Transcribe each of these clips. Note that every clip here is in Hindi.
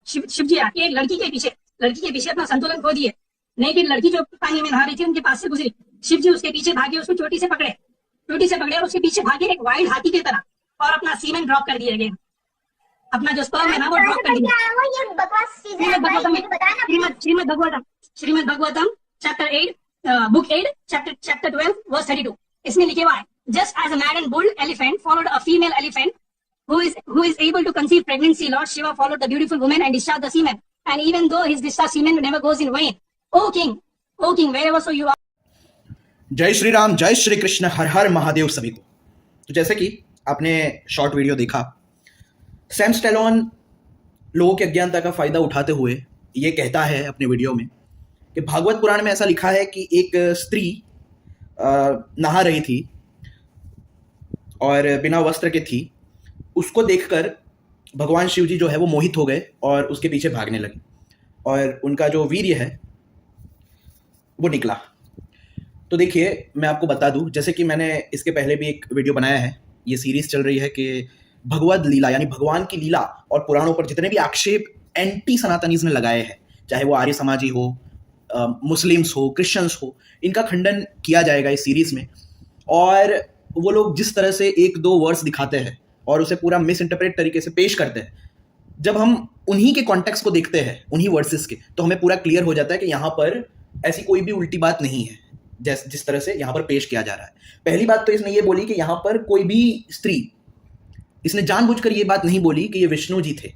शिव जी आके एक लड़की के पीछे अपना संतुलन खो दिए। नहीं, फिर लड़की जो पानी में नहा रही थी उनके पास से गुजरी, शिव जी उसके पीछे भागे, उसको चोटी से पकड़े और उसके पीछे भागे एक वाइल्ड हाथी की तरह और अपना सीमेन ड्रॉप कर दिया गया, अपना जो स्पर्म है ना वो ड्रॉप कर दिया। Shrimad Bhagavatam chapter 8 book 8 chapter 12 verse 32 इसमें लिखे हुआ है, just as a mad and bull elephant followed a female elephant who is able to conceive pregnancy, Lord Shiva followed the beautiful woman and discharged the semen, and even though his discharged semen never goes in vain. O king, wherever so you are. जय श्री राम, जय श्री कृष्ण, हर हर महादेव सभी को। तो जैसे कि आपने शॉर्ट वीडियो देखा, सैम स्टेलोन लोगों की अज्ञानता का फायदा उठाते हुए ये कहता है अपने वीडियो में कि भागवत पुराण में ऐसा लिखा है कि एक स्त्री नहा रही थी और बिना वस्त्र के थी, उसको देखकर भगवान शिव जी जो है वो मोहित हो गए और उसके पीछे भागने लगे और उनका जो वीर्य है वो निकला। तो देखिए, मैं आपको बता दूं, जैसे कि मैंने इसके पहले भी एक वीडियो बनाया है, ये सीरीज चल रही है कि भगवद लीला यानी भगवान की लीला और पुराणों पर जितने भी आक्षेप एंटी सनातनीज ने लगाए हैं, चाहे वो आर्य समाजी हो, मुस्लिम्स हो, क्रिश्चियंस हो, इनका खंडन किया जाएगा इस सीरीज में। और वो लोग जिस तरह से एक दो वर्ड्स दिखाते हैं और उसे पूरा मिस इंटरप्रेट तरीके से पेश करते हैं, जब हम उन्हीं के कॉन्टेक्स्ट को देखते हैं, उन्हीं वर्सेस के, तो हमें पूरा क्लियर हो जाता है कि यहाँ पर ऐसी कोई भी उल्टी बात नहीं है जिस तरह से यहाँ पर पेश किया जा रहा है। पहली बात तो इसने ये बोली कि यहाँ पर कोई भी स्त्री, इसने जानबूझकर ये बात नहीं बोली कि ये विष्णु जी थे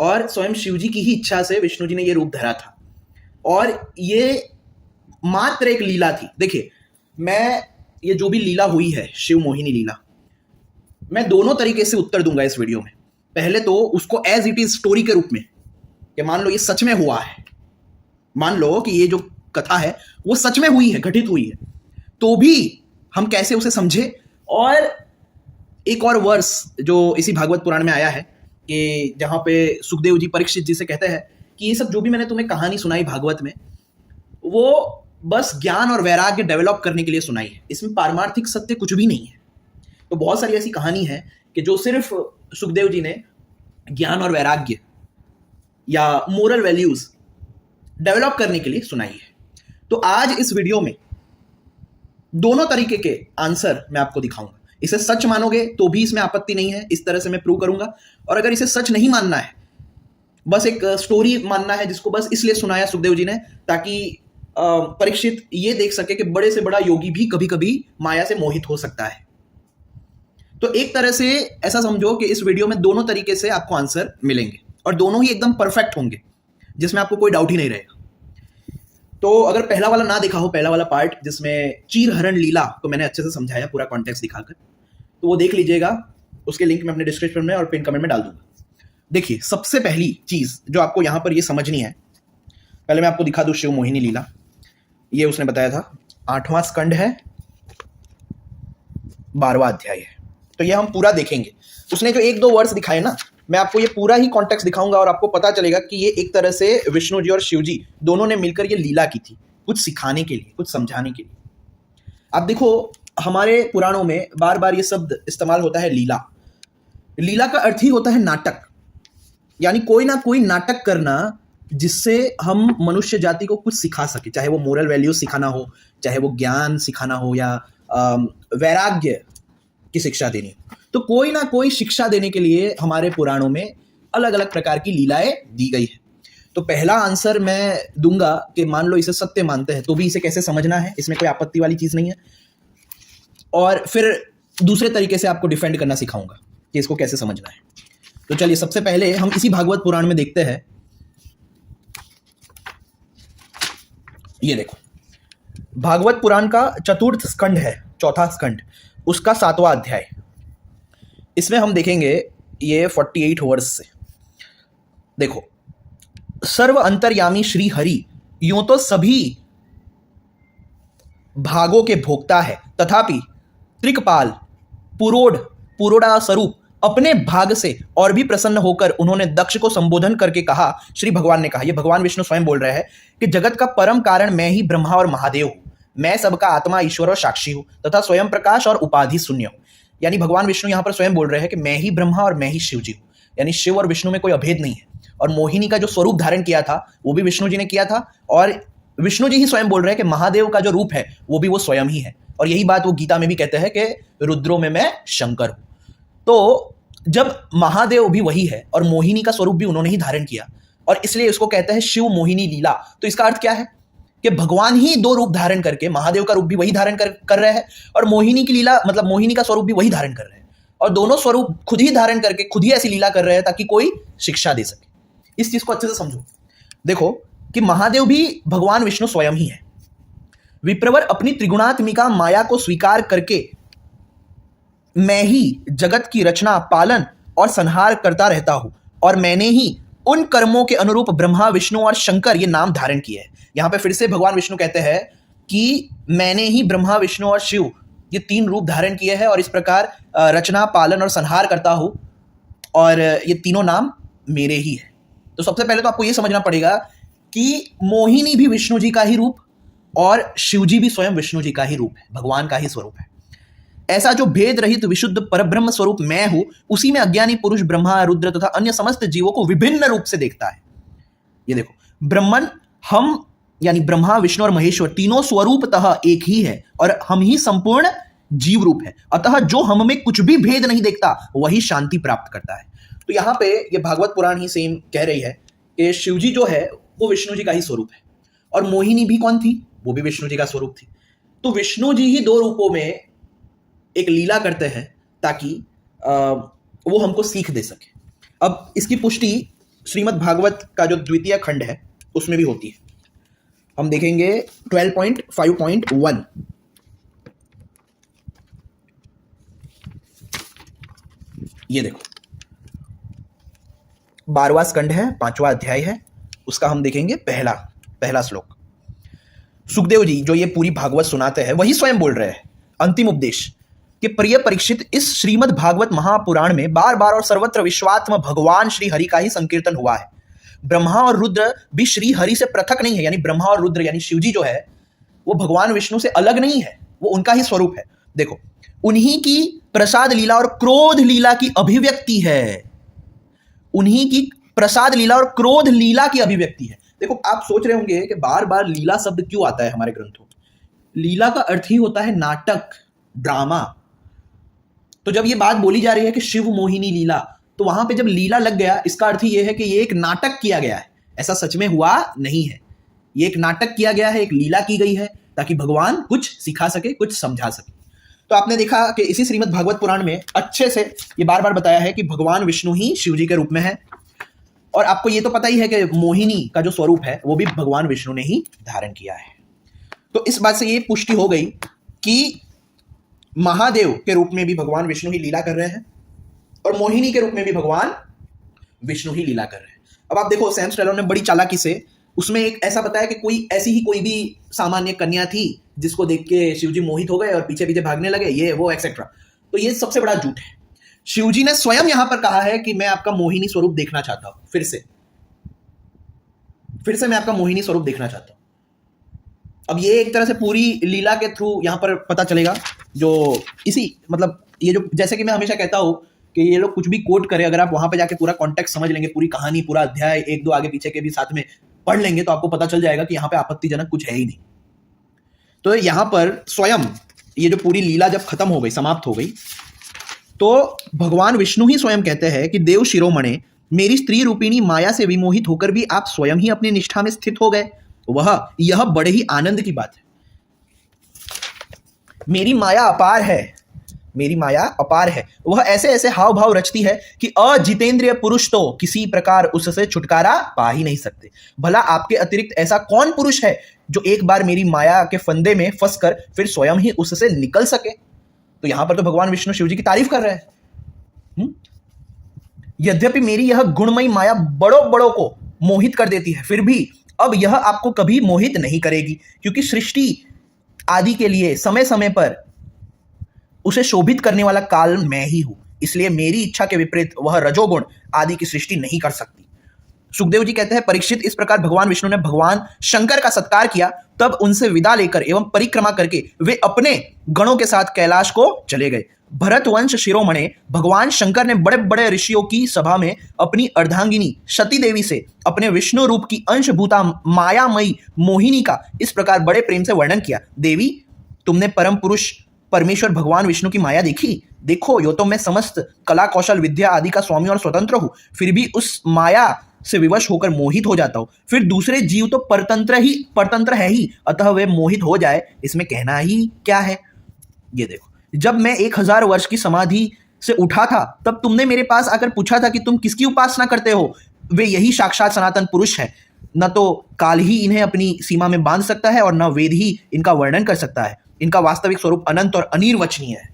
और स्वयं शिव जी की ही इच्छा से विष्णु जी ने ये रूप धरा था और ये मात्र एक लीला थी। देखिए, मैं ये जो भी लीला हुई है, शिव मोहिनी लीला, मैं दोनों तरीके से उत्तर दूंगा इस वीडियो में। पहले तो उसको एज इट इज स्टोरी के रूप में कि मान लो ये सच में हुआ है, मान लो कि ये जो कथा है वो सच में हुई है, घटित हुई है, तो भी हम कैसे उसे समझे। और एक और वर्स जो इसी भागवत पुराण में आया है कि जहां पे सुखदेव जी परीक्षित जी से कहते हैं कि ये सब जो भी मैंने तुम्हें कहानी सुनाई भागवत में, वो बस ज्ञान और वैराग्य डेवलप करने के लिए सुनाई है, इसमें पारमार्थिक सत्य कुछ भी नहीं है। तो बहुत सारी ऐसी कहानी है कि जो सिर्फ सुखदेव जी ने ज्ञान और वैराग्य या मोरल वैल्यूज डेवलप करने के लिए सुनाई है। तो आज इस वीडियो में दोनों तरीके के आंसर मैं आपको दिखाऊंगा। इसे सच मानोगे तो भी इसमें आपत्ति नहीं है, इस तरह से मैं प्रूव करूंगा। और अगर इसे सच नहीं मानना है, बस एक स्टोरी मानना है जिसको बस इसलिए सुनाया सुखदेव जी ने ताकि परीक्षित ये देख सके कि बड़े से बड़ा योगी भी कभी कभी माया से मोहित हो सकता है, तो एक तरह से ऐसा समझो कि इस वीडियो में दोनों तरीके से आपको आंसर मिलेंगे और दोनों ही एकदम परफेक्ट होंगे, जिसमें आपको कोई डाउट ही नहीं रहेगा। तो अगर पहला वाला ना देखा हो, पहला वाला पार्ट जिसमें चीर हरण लीला को मैंने अच्छे से समझाया पूरा कॉन्टेक्स्ट दिखाकर, तो वो देख लीजिएगा। उसके लिंक मैं अपने डिस्क्रिप्शन में और पिन कमेंट में डाल दूंगा। देखिए, सबसे पहली चीज जो आपको यहां पर ये समझनी है, पहले मैं आपको दिखा दूं शिव मोहिनी लीला। ये उसने बताया था 8वां स्कंड है, 12वां अध्याय है, तो ये हम पूरा देखेंगे। उसने जो एक दो वर्ड्स दिखाए ना, मैं आपको ये पूरा ही कॉन्टेक्स्ट दिखाऊंगा और आपको पता चलेगा कि ये एक तरह से विष्णु जी और शिव जी दोनों ने मिलकर ये लीला की थी, कुछ सिखाने के लिए, कुछ समझाने के लिए। आप देखो, हमारे पुराणों में बार बार ये शब्द इस्तेमाल होता है लीला। लीला का अर्थ ही होता है नाटक, यानी कोई ना कोई नाटक करना जिससे हम मनुष्य जाति को कुछ सिखा सके, चाहे वो मोरल वैल्यूज सिखाना हो, चाहे वो ज्ञान सिखाना हो या वैराग्य की शिक्षा देनी हो। तो कोई ना कोई शिक्षा देने के लिए हमारे पुराणों में अलग अलग प्रकार की लीलाएं दी गई है। तो पहला आंसर मैं दूंगा कि मान लो इसे सत्य मानते हैं तो भी इसे कैसे समझना है, इसमें कोई आपत्ति वाली चीज नहीं है। और फिर दूसरे तरीके से आपको डिफेंड करना सिखाऊंगा कि इसको कैसे समझना है। तो चलिए, सबसे पहले हम इसी भागवत पुराण में देखते हैं। ये देखो, भागवत पुराण का चतुर्थ स्कंड है, चौथा स्कंड, उसका 7वां अध्याय। इसमें हम देखेंगे ये 48 वर्ष से। देखो, सर्व अंतर्यामी श्री हरि यूं तो सभी भागों के भोक्ता है, तथापि त्रिकपाल पुरोड़ा स्वरूप अपने भाग से और भी प्रसन्न होकर उन्होंने दक्ष को संबोधन करके कहा, श्री भगवान ने कहा, ये भगवान विष्णु स्वयं बोल रहे हैं कि जगत का परम कारण मैं ही ब्रह्मा और महादेव हूं, मैं सबका आत्मा, ईश्वर और साक्षी हूं तथा स्वयं प्रकाश और उपाधि शून्य हूं। यानी भगवान विष्णु यहां पर स्वयं बोल रहे हैं कि मैं ही ब्रह्मा और मैं ही शिव जी हूं, यानी शिव और विष्णु में कोई अभेद नहीं है और मोहिनी का जो स्वरूप धारण किया था वो भी विष्णु जी ने किया था, और विष्णु जी ही स्वयं बोल रहे हैं कि महादेव का जो रूप है वो भी वो स्वयं ही है। और यही बात वो गीता में भी कहते हैं कि रुद्रों में मैं शंकर हूं। तो जब महादेव भी वही है और मोहिनी का स्वरूप भी उन्होंने ही धारण किया, और इसलिए इसको कहते हैं शिव मोहिनी लीला। तो इसका अर्थ क्या है कि भगवान ही दो रूप धारण करके, महादेव का रूप भी वही धारण कर रहे हैं और मोहिनी की लीला मतलब मोहिनी का स्वरूप भी वही धारण कर रहे हैं, और दोनों स्वरूप खुद ही धारण करके खुद ही ऐसी लीला कर रहे हैं ताकि कोई शिक्षा दे सके। इस चीज को अच्छे से समझो। देखो कि महादेव भी भगवान विष्णु स्वयं ही है। विप्रवर अपनी त्रिगुणात्मिका माया को स्वीकार करके मैं ही जगत की रचना, पालन और संहार करता रहता हूं, और मैंने ही उन कर्मों के अनुरूप ब्रह्मा, विष्णु और शंकर ये नाम धारण किए हैं। यहां पे फिर से भगवान विष्णु कहते हैं कि मैंने ही ब्रह्मा, विष्णु और शिव ये तीन रूप धारण किए हैं और इस प्रकार रचना, पालन और संहार करता हूं, और ये तीनों नाम मेरे ही है। तो सबसे पहले तो आपको ये समझना पड़ेगा कि मोहिनी भी विष्णु जी का ही रूप और शिव जी भी स्वयं विष्णु जी का ही रूप है, भगवान का ही स्वरूप है। ऐसा जो भेद रहित विशुद्ध परब्रह्म स्वरूप मैं हूं, उसी में अज्ञानी पुरुष ब्रह्मा, रुद्र तथा अन्य समस्त जीवों को विभिन्न रूप से देखता है। ये देखो, ब्रह्मन हम यानी ब्रह्मा, विष्णु और महेश्वर तीनों स्वरूपतः एक ही है और हम ही संपूर्ण जीव रूप है। अतः जो हम में कुछ भी भेद नहीं देखता वही शांति प्राप्त करता है। तो यहाँ पे ये भागवत पुराण ही सेम कह रही है कि शिव जी जो है वो विष्णु जी का ही स्वरूप है, और मोहिनी भी कौन थी? वो भी विष्णु जी का स्वरूप थी। तो विष्णु जी ही दो रूपों में एक लीला करते हैं ताकि वो हमको सीख दे सके। अब इसकी पुष्टि श्रीमद् भागवत का जो द्वितीय खंड है उसमें भी होती है। हम देखेंगे 12.5.1। ये देखो 12वां स्कंड है, 5वां अध्याय है, उसका हम देखेंगे पहला श्लोक। सुखदेव जी जो ये पूरी भागवत सुनाते हैं वही स्वयं बोल रहे हैं अंतिम उपदेश कि प्रिय परीक्षित, इस श्रीमद् भागवत महापुराण में बार बार और सर्वत्र विश्वात्म भगवान श्री हरि का ही संकीर्तन हुआ है। ब्रह्मा और रुद्र भी श्री हरि से पृथक नहीं है, यानी ब्रह्मा और रुद्र यानी शिव जी जो है वो भगवान विष्णु से अलग नहीं है, वो उनका ही स्वरूप है। देखो, उन्हीं की प्रसाद लीला और क्रोध लीला की अभिव्यक्ति है, उन्हीं की प्रसाद लीला और क्रोध लीला की अभिव्यक्ति है। देखो, आप सोच रहे होंगे कि बार बार लीला शब्द क्यों आता है हमारे ग्रंथों में। लीला का अर्थ ही होता है नाटक, ड्रामा। तो जब ये बात बोली जा रही है कि शिव मोहिनी लीला, तो वहां पे जब लीला लग गया इसका अर्थ ये है कि ये एक नाटक किया गया है, ऐसा सच में हुआ नहीं है। ये एक नाटक किया गया है, एक लीला की गई है ताकि भगवान कुछ सिखा सके, कुछ समझा सके। तो आपने देखा कि इसी श्रीमद् भागवत पुराण में अच्छे से ये बार बार बताया है कि भगवान विष्णु ही शिव जी के रूप में है, और आपको ये तो पता ही है कि मोहिनी का जो स्वरूप है वो भी भगवान विष्णु ने ही धारण किया है। तो इस बात से ये पुष्टि हो गई कि महादेव के रूप में भी भगवान विष्णु ही लीला कर रहे हैं और मोहिनी के रूप में भी भगवान विष्णु ही लीला कर रहे हैं। अब आप देखो, सैम स्टेलोन ने बड़ी चालाकी से उसमें एक ऐसा बताया कि कोई भी सामान्य कन्या थी जिसको देख के शिवजी मोहित हो गए और पीछे पीछे भागने लगे, ये वो एक्सेट्रा। तो ये सबसे बड़ा झूठ है। शिवजी ने स्वयं यहां पर कहा है कि मैं आपका मोहिनी स्वरूप देखना चाहता हूं, फिर से मैं आपका मोहिनी स्वरूप देखना चाहता हूं। अब ये एक तरह से पूरी लीला के थ्रू यहां पर पता चलेगा, जो इसी मतलब ये जो जैसे कि मैं हमेशा कहता हूं कि ये लोग कुछ भी कोट करें, अगर आप वहां पे जाके पूरा कॉन्टेक्स्ट समझ लेंगे, पूरी कहानी, पूरा अध्याय 1-2 आगे पीछे के भी साथ में पढ़ लेंगे, तो आपको पता चल जाएगा कि यहाँ पे आपत्तिजनक कुछ है ही नहीं। तो यहाँ पर स्वयं ये जो पूरी लीला जब खत्म हो गई, समाप्त हो गई, तो भगवान विष्णु ही स्वयं कहते हैं कि देव शिरोमणे, मेरी स्त्री रूपिणी माया से विमोहित होकर भी आप स्वयं ही अपनी निष्ठा में स्थित हो गए, यह बड़े ही आनंद की बात है। मेरी माया अपार है, वह ऐसे ऐसे हाव भाव रचती है कि अजितेंद्रिय पुरुष तो किसी प्रकार उससे छुटकारा पा ही नहीं सकते। भला आपके अतिरिक्त ऐसा कौन पुरुष है जो एक बार मेरी माया के फंदे में फंसकर फिर स्वयं ही उससे निकल सके? तो यहां पर तो भगवान विष्णु शिव जी की तारीफ कर रहे हैं। यद्यपि मेरी यह गुणमयी माया बड़ों को मोहित कर देती है, फिर भी अब यह आपको कभी मोहित नहीं करेगी, क्योंकि सृष्टि आदि के लिए समय समय पर उसे शोभित करने वाला काल मैं ही हूं। इसलिए मेरी इच्छा के विपरीत वह रजोगुण आदि की सृष्टि नहीं कर सकती। सुखदेव जी कहते हैं, परीक्षित, इस प्रकार भगवान विष्णु ने भगवान शंकर का सत्कार किया, तब उनसे विदा लेकर एवं परिक्रमा करके वे अपने गणों के साथ कैलाश को चले गए। भरतवंश शिरोमणे भगवान शंकर ने बड़े बड़े ऋषियों की सभा में अपनी अर्धांगिनी सती देवी से अपने विष्णु रूप की अंशभूता मायामयी मोहिनी का इस प्रकार बड़े प्रेम से वर्णन किया। देवी, तुमने परम पुरुष परमेश्वर भगवान विष्णु की माया देखी? देखो, यो तो मैं समस्त कला कौशल विद्या आदि का स्वामी और स्वतंत्र हूं, फिर भी उस माया से विवश होकर मोहित हो जाता हूं। फिर दूसरे जीव तो परतंत्र है ही, अतः वे मोहित हो जाए, इसमें कहना ही क्या है। ये देखो, जब मैं 1000 वर्ष की समाधि से उठा था, तब तुमने मेरे पास आकर पूछा था कि तुम किसकी उपासना करते हो? वे यही साक्षात सनातन पुरुष है। न तो काल ही इन्हें अपनी सीमा में बांध सकता है और न वेद ही इनका वर्णन कर सकता है। इनका वास्तविक स्वरूप अनंत और अनिर्वचनीय है।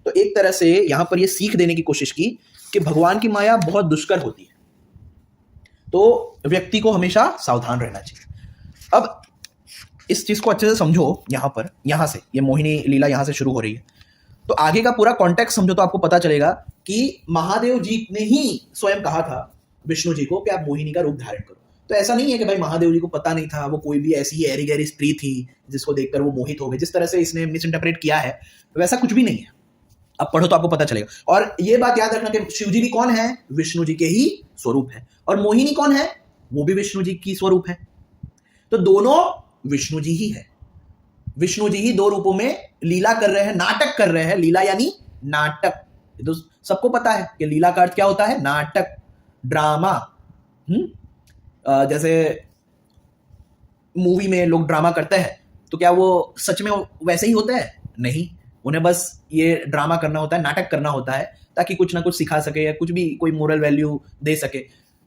तो एक तरह से यहां पर यह सीख देने की कोशिश की कि भगवान की माया बहुत दुष्कर होती है, तो व्यक्ति को हमेशा सावधान रहना चाहिए। अब इस चीज को अच्छे से समझो। यहां से ये मोहिनी लीला यहां से शुरू हो रही है, तो आगे का पूरा कॉन्टेक्स्ट समझो तो आपको पता चलेगा कि महादेव जी ने ही स्वयं कहा था विष्णु जी को कि आप मोहिनी का रूप धारण करो। तो ऐसा नहीं है कि भाई महादेव जी को पता नहीं था, वो कोई भी ऐसी ही ऐरी गहरी स्त्री थी जिसको देखकर वो मोहित हो गए, जिस तरह से इसने मिस इंटरप्रेट किया है, वैसा कुछ भी नहीं है। अब पढ़ो तो आपको पता चलेगा। और ये बात याद रखना कि शिव जी भी कौन है? विष्णु जी के ही स्वरूप है। और मोहिनी कौन है? वो भी विष्णु जी की स्वरूप है। तो दोनों विष्णु जी ही है। विष्णु जी ही दो रूपों में लीला कर रहे हैं, नाटक कर रहे हैं। लीला यानी नाटक। तो सबको पता है कि लीला का अर्थ क्या होता है? नाटक, ड्रामा। जैसे मूवी में लोग ड्रामा करते हैं, तो क्या वो सच में वैसे ही होते हैं? नहीं, उन्हें बस ये ड्रामा करना होता है, नाटक करना होता है, ताकि कुछ ना कुछ सिखा सके या कुछ भी कोई मोरल वैल्यू दे सके।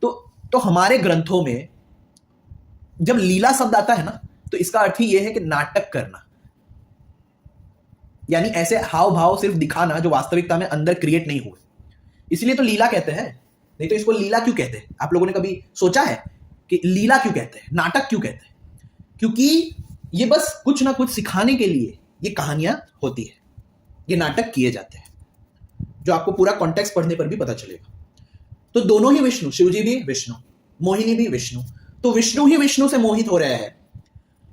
तो हमारे ग्रंथों में जब लीला शब्द आता है ना, तो इसका अर्थ ही यह है कि नाटक करना, यानी ऐसे हाव भाव सिर्फ दिखाना जो वास्तविकता में अंदर क्रिएट नहीं हुए। इसलिए तो लीला कहते हैं। नहीं तो इसको लीला क्यों कहते हैं? आप लोगों ने कभी सोचा है कि लीला क्यों कहते हैं, नाटक क्यों कहते हैं? क्योंकि ये बस कुछ ना कुछ सिखाने के लिए ये कहानियां होती है, ये नाटक किए जाते हैं, जो आपको पूरा कॉन्टेक्स्ट पढ़ने पर भी पता चलेगा। तो दोनों ही विष्णु, शिव जी भी विष्णु, मोहिनी भी विष्णु। तो विष्णु ही विष्णु से मोहित हो रहे हैं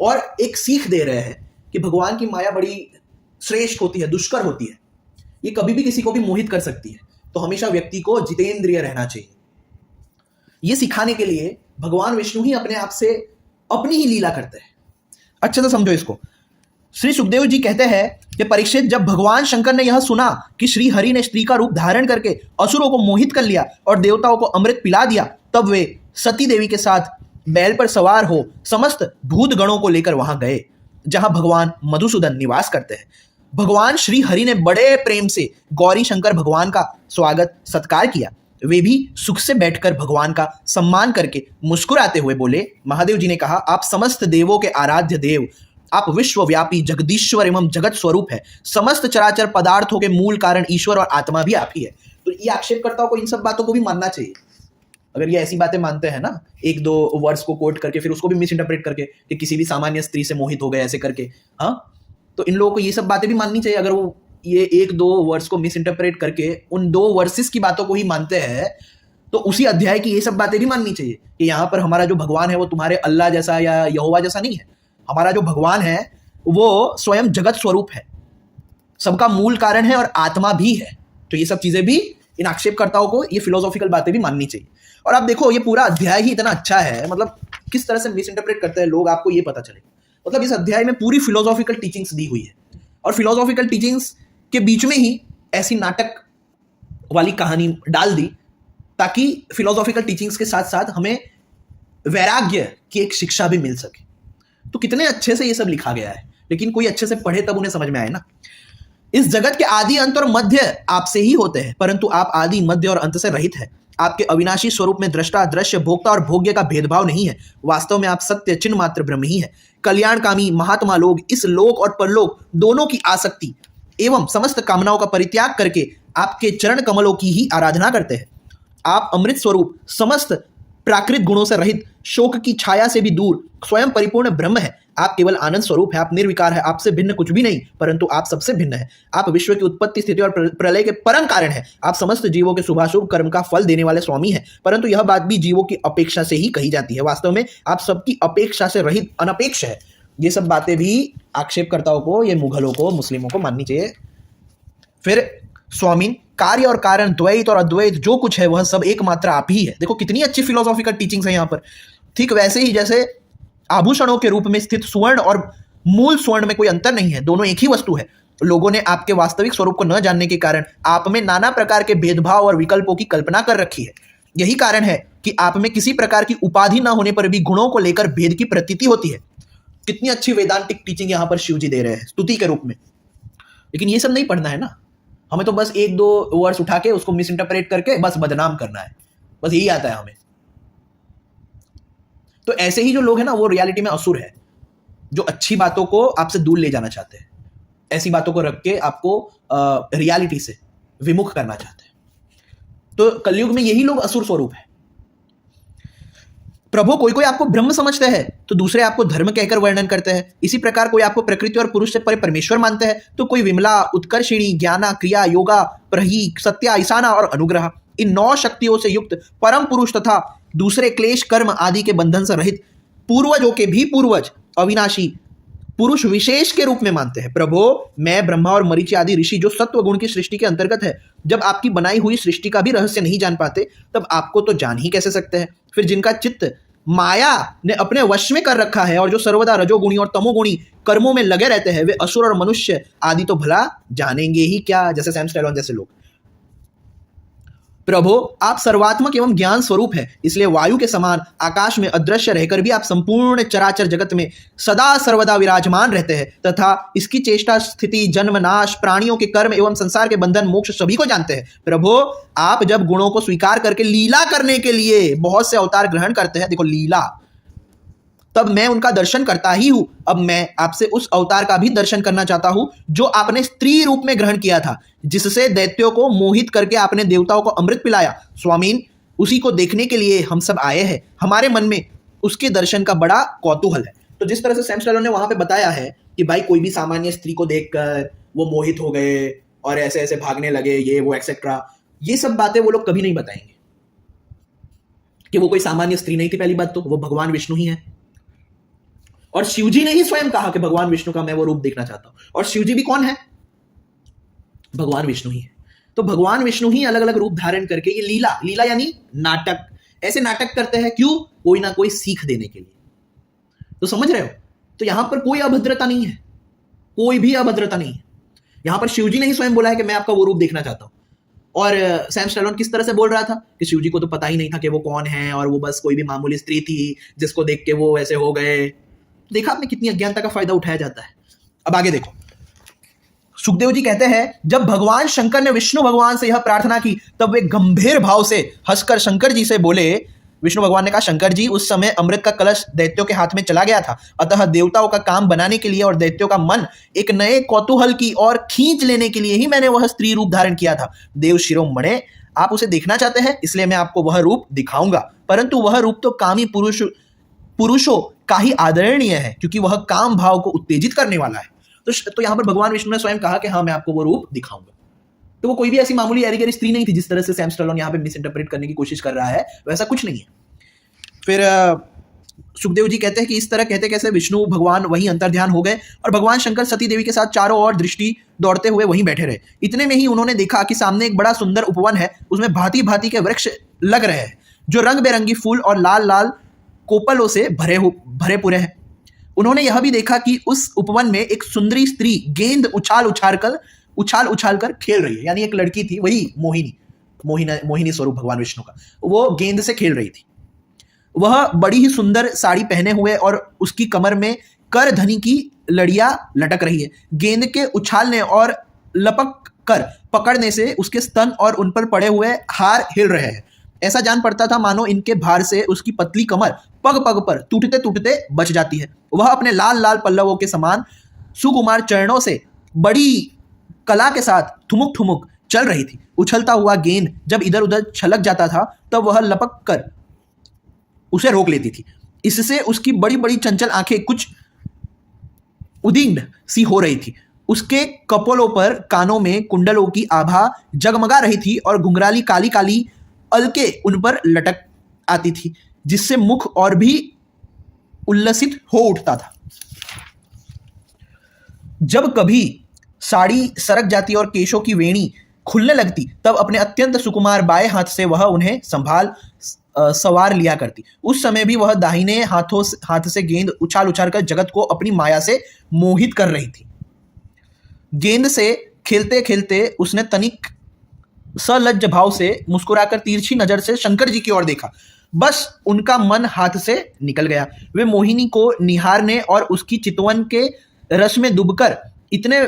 और एक सीख दे रहे हैं कि भगवान की माया बड़ी श्रेष्ठ होती है, दुष्कर होती है, ये कभी भी किसी को भी मोहित कर सकती है। तो हमेशा व्यक्ति को जितेंद्रिय रहना चाहिए। ये सिखाने के लिए भगवान विष्णु ही अपने आप से अपनी ही लीला करते हैं। अच्छे से समझो इसको। श्री सुखदेव जी कहते हैं कि परीक्षित, जब भगवान शंकर ने यह सुना कि श्री हरि ने स्त्री का रूप धारण करके असुरों को मोहित कर लिया और देवताओं को अमृत पिला दिया, तब वे सती देवी के साथ बैल पर सवार हो समस्त भूत गणों को लेकर वहां गए, जहां भगवान मधुसूदन निवास करते हैं। भगवान श्री हरि ने बड़े प्रेम से गौरी शंकर भगवान का स्वागत सत्कार किया। वे भी सुख से बैठकर भगवान का सम्मान करके मुस्कुराते हुए बोले। महादेव जी ने कहा, आप समस्त देवों के आराध्य देव, आप विश्वव्यापी जगदीश्वर एवं जगत स्वरूप है। समस्त चराचर पदार्थों के मूल कारण ईश्वर और आत्मा भी आप ही है। तो ये आक्षेपकर्ताओं को इन सब बातों को भी मानना चाहिए। अगर ये ऐसी बातें मानते हैं ना, एक दो वर्ड्स को कोट करके फिर उसको भी मिस इंटरप्रेट करके कि किसी भी सामान्य स्त्री से मोहित हो गए ऐसे करके, हाँ, तो इन लोगों को ये सब बातें भी माननी चाहिए। अगर वो ये एक दो वर्ड्स को मिस इंटरप्रेट करके उन दो वर्सेस की बातों को ही मानते हैं, तो उसी अध्याय की ये सब बातें भी माननी चाहिए कि यहाँ पर हमारा जो भगवान है वो तुम्हारे अल्लाह जैसा या यहोवा जैसा नहीं है। हमारा जो भगवान है वो स्वयं जगत स्वरूप है, सबका मूल कारण है और आत्मा भी है। तो ये सब चीजें भी इन आक्षेपकर्ताओं को ये फिलोसॉफिकल बातें भी माननी चाहिए। और आप देखो, ये पूरा अध्याय ही इतना अच्छा है, मतलब किस तरह से मिस इंटरप्रेट करते हैं लोग, आपको ये पता चलेगा। मतलब इस अध्याय में पूरी फिलोसॉफिकल टीचिंग्स दी हुई है, और फिलोसॉफिकल टीचिंग्स के बीच में ही ऐसी नाटक वाली कहानी डाल दी ताकि फिलोसॉफिकल टीचिंग्स के साथ साथ हमें वैराग्य की एक शिक्षा भी मिल सके। तो कितने अच्छे से ये सब लिखा गया है, लेकिन कोई अच्छे से पढ़े तब उन्हें समझ में आए ना। इस जगत के आदि अंत और मध्य आपसे ही होते हैं, परंतु आप आदि मध्य और अंत से रहित हैं। आपके अविनाशी स्वरूप में दृष्टा, दृश्य, भोक्ता और भोग्य का भेदभाव नहीं है। वास्तव में आप सत्य चिन्ह मात्र ब्रह्म ही है। कल्याणकामी महात्मा लोग इस लोक और परलोक दोनों की आसक्ति एवं समस्त कामनाओं का परित्याग करके आपके चरण कमलों की ही आराधना करते हैं। आप अमृत स्वरूप, समस्त प्राकृत गुणों से रहित, शोक की छाया से भी दूर स्वयं परिपूर्ण ब्रह्म है। आप केवल आनंद स्वरूप है, आप निर्विकार है, आपसे भिन्न कुछ भी नहीं, परंतु आप सबसे भिन्न है। आप विश्व की उत्पत्ति, स्थिति और प्रलय के परम कारण है। आप समस्त जीवों के शुभाशुभ कर्म का फल देने वाले स्वामी हैं। परंतु यह बात भी जीवों की अपेक्षा से ही कही जाती है। वास्तव में आप सबकी अपेक्षा से रहित अनपेक्ष है। ये सब बातें भी आक्षेपकर्ताओं को, ये मुगलों को, मुस्लिमों को माननी चाहिए। फिर स्वामी, कार्य और कारण, द्वैत और अद्वैत जो कुछ है वह सब एकमात्र आप ही है। देखो कितनी अच्छी फिलोसॉफिकल टीचिंग्स है यहाँ पर। ठीक वैसे ही जैसे आभूषणों के रूप में स्थित स्वर्ण और मूल स्वर्ण में कोई अंतर नहीं है, दोनों एक ही वस्तु है। लोगों ने आपके वास्तविक स्वरूप को न जानने के कारण आप में नाना प्रकार के भेदभाव और विकल्पों की कल्पना कर रखी है। यही कारण है कि आप में किसी प्रकार की उपाधि न होने पर भी गुणों को लेकर भेद की प्रतीति होती है। कितनी अच्छी वेदांतिक टीचिंग यहाँ पर शिव जी दे रहे हैं स्तुति के रूप में। लेकिन ये सब नहीं पढ़ना है ना, हमें तो बस एक दो वर्ड्स उठा के उसको मिस इंटरप्रेट करके बस बदनाम करना है, बस यही आता है हमें। तो ऐसे ही जो लोग हैं ना, वो रियलिटी में असुर है, जो अच्छी बातों को आपसे दूर ले जाना चाहते हैं, ऐसी बातों को रख के आपको रियलिटी से विमुख करना चाहते हैं। तो कलयुग में यही लोग असुर स्वरूप है। प्रभु, कोई कोई आपको ब्रह्म समझते हैं तो दूसरे आपको धर्म कहकर वर्णन करते हैं। इसी प्रकार कोई आपको प्रकृति और पुरुष से परे परमेश्वर मानते हैं तो कोई विमला, उत्कर्षिणी, ज्ञाना, क्रिया, योगा, प्रही, सत्या, ईशाना और अनुग्रह, इन 9 शक्तियों से युक्त परम पुरुष तथा दूसरे क्लेश, कर्म आदि के बंधन से रहित पूर्वजों के भी पूर्वज, अविनाशी पुरुष विशेष के रूप में मानते हैं। प्रभु, मैं, ब्रह्मा और मरीचि आदि ऋषि जो सत्व गुण की सृष्टि के अंतर्गत है, जब आपकी बनाई हुई सृष्टि का भी रहस्य नहीं जान पाते, तब आपको तो जान ही कैसे सकते हैं। फिर जिनका चित्त माया ने अपने वश में कर रखा है और जो सर्वदा रजोगुणी और तमोगुणी कर्मों में लगे रहते हैं, वे असुर और मनुष्य आदि तो भला जानेंगे ही क्या, जैसे सैम स्टेलोन जैसे लोग। प्रभु, आप सर्वात्मक एवं ज्ञान स्वरूप है, इसलिए वायु के समान आकाश में अदृश्य रहकर भी आप संपूर्ण चराचर जगत में सदा सर्वदा विराजमान रहते हैं तथा इसकी चेष्टा, स्थिति, जन्म, नाश, प्राणियों के कर्म एवं संसार के बंधन, मोक्ष सभी को जानते हैं। प्रभु, आप जब गुणों को स्वीकार करके लीला करने के लिए बहुत से अवतार ग्रहण करते हैं, देखो लीला, तब मैं उनका दर्शन करता ही हूं। अब मैं आपसे उस अवतार का भी दर्शन करना चाहता हूं जो आपने स्त्री रूप में ग्रहण किया था, जिससे दैत्यों को मोहित करके आपने देवताओं को अमृत पिलाया। स्वामीन, उसी को देखने के लिए हम सब आए हैं। हमारे मन में उसके दर्शन का बड़ा कौतूहल है। तो जिस तरह से सैम स्टेलोन ने वहां पे बताया है कि भाई कोई भी सामान्य स्त्री को देखकर वो मोहित हो गए और ऐसे ऐसे भागने लगे, ये वो एक्सेट्रा, ये सब बातें वो लोग कभी नहीं बताएंगे कि वो कोई सामान्य स्त्री नहीं थी। पहली बात तो वो भगवान विष्णु ही है, और शिवजी ने ही स्वयं कहा कि भगवान विष्णु का मैं वो रूप देखना चाहता हूं। और शिवजी भी कौन है? भगवान विष्णु ही है। तो भगवान विष्णु ही अलग अलग रूप धारण करके ये लीला, लीला यानी नाटक, ऐसे नाटक करते हैं। क्यों? कोई ना कोई सीख देने के लिए। तो समझ रहे हो? तो यहां पर कोई अभद्रता नहीं है, कोई भी अभद्रता नहीं है। यहां पर शिवजी ने ही स्वयं बोला है कि मैं आपका वो रूप देखना चाहता हूं। और सैम स्टेलोन किस तरह से बोल रहा था कि शिवजी को तो पता ही नहीं था कि वो कौन है, और वो बस कोई भी मामूली स्त्री थी जिसको देख के वो ऐसे हो गए। देखा आपने कितनी अज्ञानता का फायदा उठाया जाता है। अब आगे देखो, सुखदेव जी कहते हैं, जब भगवान शंकर ने विष्णु भगवान से यह प्रार्थना की, तब वे गंभीर भाव से हंसकर शंकर जी से बोले। विष्णु भगवान ने कहा, शंकर जी, उस समय अमृत का कलश दैत्यों के हाथ में चला गया था, अतः देवताओं का काम बनाने के लिए और दैत्यों का मन एक नए कौतूहल की और खींच लेने के लिए ही मैंने वह स्त्री रूप धारण किया था। देव शिरोमणे, आप उसे देखना चाहते हैं, इसलिए मैं आपको वह रूप दिखाऊंगा, परंतु वह रूप तो कामी पुरुषों का ही आदरणीय है, क्योंकि वह काम भाव को उत्तेजित करने वाला है। तो यहां पर भगवान विष्णु ने स्वयं कहा कि हाँ, मैं आपको वो रूप दिखाऊंगा। तो वो कोई भी ऐसी मामूली एरिगेरी स्त्री नहीं थी जिस तरह से सैम स्टेलोन यहां पे मिस इंटरप्रेट करने की कोशिश कर रहा है, वैसा कुछ नहीं है। फिर सुखदेव जी कहते हैं कि इस तरह कहते कैसे विष्णु भगवान वहीं अंतर्ध्यान हो गए और भगवान शंकर सती देवी के साथ चारों ओर दृष्टि दौड़ते हुए वहीं बैठे रहे। इतने में ही उन्होंने देखा कि सामने एक बड़ा सुंदर उपवन है, उसमें भांति भांति के वृक्ष लग रहे हैं जो रंग बेरंगी फूल और लाल लाल कोपलों से भरे पूरे हैं। उन्होंने यह भी देखा कि उस उपवन में एक सुंदरी स्त्री गेंद उछाल उछाल कर खेल रही है, यानी एक लड़की थी, वही मोहिनी स्वरूप भगवान विष्णु का, वो गेंद से खेल रही थी। वह बड़ी ही सुंदर साड़ी पहने हुए और उसकी कमर में करधनी की लड़ियां लटक रही है। गेंद के उछालने और लपक कर पकड़ने से उसके स्तन और उन पर पड़े हुए हार हिल रहे हैं। ऐसा जान पड़ता था मानो इनके भार से उसकी पतली कमर पग पग पर टूटते टूटते बच जाती है। वह अपने लाल लाल पल्लवों के समान सुकुमार चरणों से बड़ी कला के साथ ठुमुक ठुमुक चल रही थी। उछलता हुआ गेंद जब इधर उधर छलक जाता था, तब वह लपक कर उसे रोक लेती थी। इससे उसकी बड़ी बड़ी चंचल आंखें कुछ उद्विग्न सी हो रही थी। उसके कपोलों पर कानों में कुंडलों की आभा जगमगा रही थी और घुंघराली काली काली अलके उन पर लटक आती थी, जिससे मुख और भी उल्लसित हो उठता था। जब कभी साड़ी सरक जाती और केशों की वेणी खुलने लगती, तब अपने अत्यंत सुकुमार बाएं हाथ से वह उन्हें सवार लिया करती। उस समय भी वह दाहिने हाथ से गेंद उछाल उछाल कर जगत को अपनी माया से मोहित कर रही थी। गेंद से खेलते खेलते उसने तनिक सलज्ज भाव से मुस्कुराकर तिरछी नजर से शंकर जी की ओर देखा। बस उनका मन हाथ से निकल गया। वे मोहिनी को निहारने और उसकी चितवन के रस में डूबकर इतने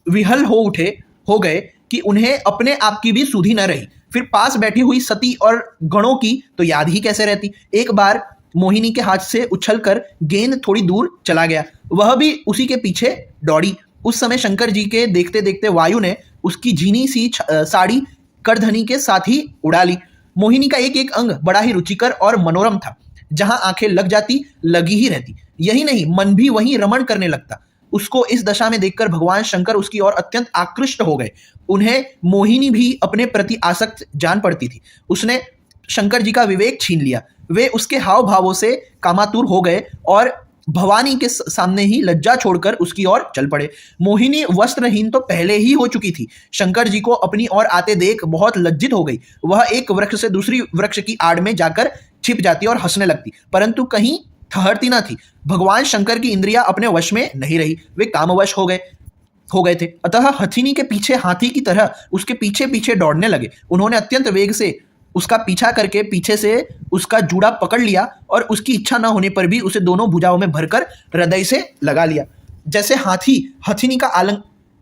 विहल हो गए कि उन्हें अपने आप की भी सुधि न रही। फिर पास बैठी हुई सती और गणों की तो याद ही कैसे रहती। एक बार मोहिनी के हाथ से उछलकर गेंद थोड़ी दूर चला गया, वह भी उसी के पीछे दौड़ी। उस समय शंकर जी के देखते देखते वायु ने उसकी झीनी सी साड़ी करधनी के साथ ही उड़ा ली। मोहिनी का एक एक अंग बड़ा ही रुचिकर और मनोरम था। जहां आंखें लग जाती लगी ही रहती। यही नहीं, मन भी वहीं रमण करने लगता। उसको इस दशा में देखकर भगवान शंकर उसकी ओर अत्यंत आकृष्ट हो गए। उन्हें मोहिनी भी अपने प्रति आसक्त जान पड़ती थी। उसने शंकर जी का विवेक छीन लिया। वे उसके हाव भावों से कामातुर हो गए और भवानी के सामने ही लज्जा छोड़कर उसकी ओर चल पड़े। मोहिनी वस्त्रहीन तो पहले ही हो चुकी थी। शंकर जी को अपनी ओर आते देख बहुत लज्जित हो गई। वह एक वृक्ष से दूसरी वृक्ष की आड़ में जाकर छिप जाती और हंसने लगती, परंतु कहीं ठहरती न थी। भगवान शंकर की इंद्रियां अपने वश में नहीं रही। वे कामवश हो गए थे। अतः हथिनी के पीछे हाथी की तरह उसके पीछे पीछे दौड़ने लगे। उन्होंने अत्यंत वेग से उसका पीछा करके पीछे से उसका जूड़ा पकड़ लिया और उसकी इच्छा न होने पर भी उसे दोनों भुजाओं में भरकर हृदय से लगा लिया। जैसे हाथी हथिनी का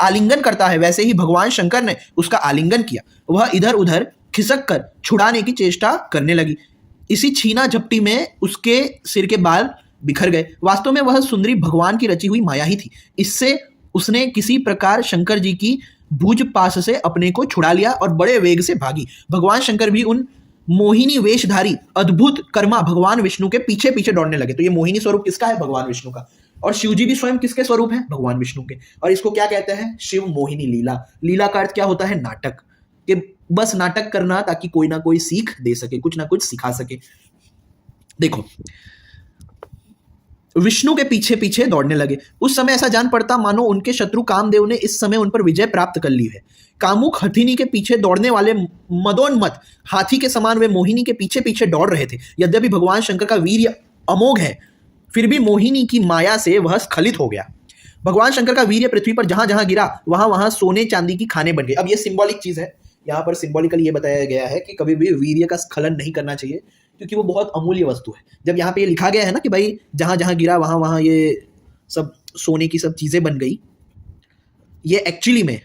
आलिंगन करता है, वैसे ही भगवान शंकर ने उसका आलिंगन किया। वह इधर उधर खिसक कर छुड़ाने की चेष्टा करने लगी। इसी छीना झपटी में उसके सिर के बाल बिखर गए। वास्तव में वह सुंदरी भगवान की रची हुई माया ही थी। इससे उसने किसी प्रकार शंकर जी की भुज पास से अपने को छुड़ा लिया और बड़े वेग से भागी। भगवान शंकर भी उन मोहिनी वेशधारी अद्भुत कर्मा भगवान विष्णु के पीछे पीछे दौड़ने लगे। तो ये मोहिनी स्वरूप किसका है? भगवान विष्णु का। और शिव जी भी स्वयं किसके स्वरूप है? भगवान विष्णु के। और इसको क्या कहते हैं? शिव मोहिनी लीला। लीला का अर्थ क्या होता है? नाटक। कि बस नाटक करना ताकि कोई ना कोई सीख दे सके, कुछ ना कुछ सिखा सके। देखो, विष्णु के पीछे पीछे दौड़ने लगे। उस समय ऐसा जान पड़ता मानो उनके शत्रु कामदेव ने इस समय उन पर विजय प्राप्त कर ली है। कामुक हथिनी के पीछे दौड़ने वाले मदोन्मत्त हाथी के समान वे मोहिनी के पीछे पीछे दौड़ रहे थे। यद्यपि भगवान शंकर का वीर्य अमोघ है, फिर भी मोहिनी की माया से वह स्खलित हो गया। भगवान शंकर का वीर्य पृथ्वी पर जहां जहां गिरा वहां वहां सोने चांदी की खाने बन गए। अब ये सिंबॉलिक चीज है, यहाँ पर सिंबॉलिकली ये बताया गया है कि कभी भी वीर्य का स्खलन नहीं करना चाहिए, क्योंकि वो बहुत अमूल्य वस्तु है। जब यहाँ पे ये लिखा गया है ना कि भाई जहां जहां गिरा वहां वहां ये सब सोने की सब चीजें बन गई, ये एक्चुअली में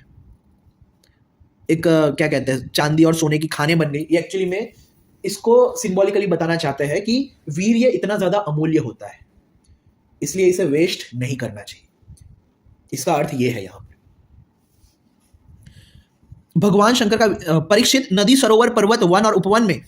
एक क्या कहते हैं, चांदी और सोने की खाने बन गई। ये एक्चुअली में इसको सिंबॉलिकली बताना चाहते हैं कि वीर्य इतना ज्यादा अमूल्य होता है, इसलिए इसे वेस्ट नहीं करना चाहिए। इसका अर्थ ये है। यहाँ पे भगवान शंकर का परीक्षित नदी, सरोवर, पर्वत, वन और उपवन में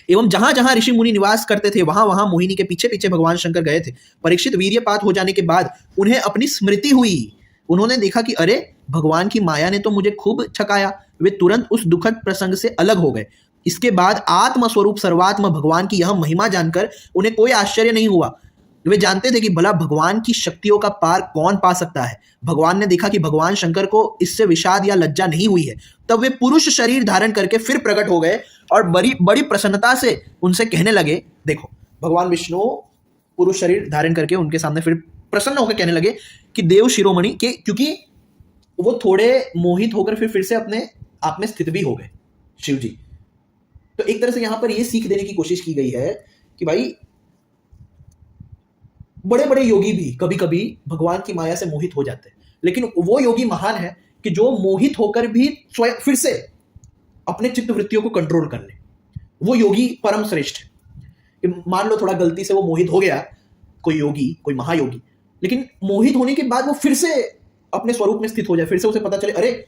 एवं जहां जहां ऋषि मुनि निवास करते थे वहां वहां मोहिनी के पीछे पीछे भगवान शंकर गए थे। परीक्षित वीर्यपात हो जाने के बाद उन्हें अपनी स्मृति हुई। उन्होंने देखा कि अरे, भगवान की माया ने तो मुझे खूब छकाया। वे तुरंत उस दुखद प्रसंग से अलग हो गए। इसके बाद आत्मस्वरूप सर्वात्म भगवान की यह महिमा जानकर उन्हें कोई आश्चर्य नहीं हुआ। वे जानते थे कि भला भगवान की शक्तियों का पार कौन पा सकता है। भगवान ने देखा कि भगवान शंकर को इससे विषाद या लज्जा नहीं हुई है। तब वे पुरुष शरीर धारण करके फिर प्रकट हो गए और बड़ी बड़ी प्रसन्नता से उनसे कहने लगे। देखो, भगवान विष्णु पुरुष शरीर धारण करके उनके सामने फिर प्रसन्न होकर कहने लगे कि देव शिरोमणि के, क्योंकि वो थोड़े मोहित होकर फिर से अपने आप में स्थित भी हो गए शिव जी। तो एक तरह से यहां पर यह सीख देने की कोशिश की गई है कि भाई बड़े बड़े योगी भी कभी कभी भगवान की माया से मोहित हो जाते हैं, लेकिन वो योगी महान है कि जो मोहित होकर भी स्वयं फिर से अपने चित्त वृत्तियों को कंट्रोल कर ले। वो योगी परम श्रेष्ठ है। मान लो थोड़ा गलती से वो मोहित हो गया, कोई योगी, कोई महायोगी, लेकिन मोहित होने के बाद वो फिर से अपने स्वरूप में स्थित हो जाए। फिर से उसे पता चले, अरे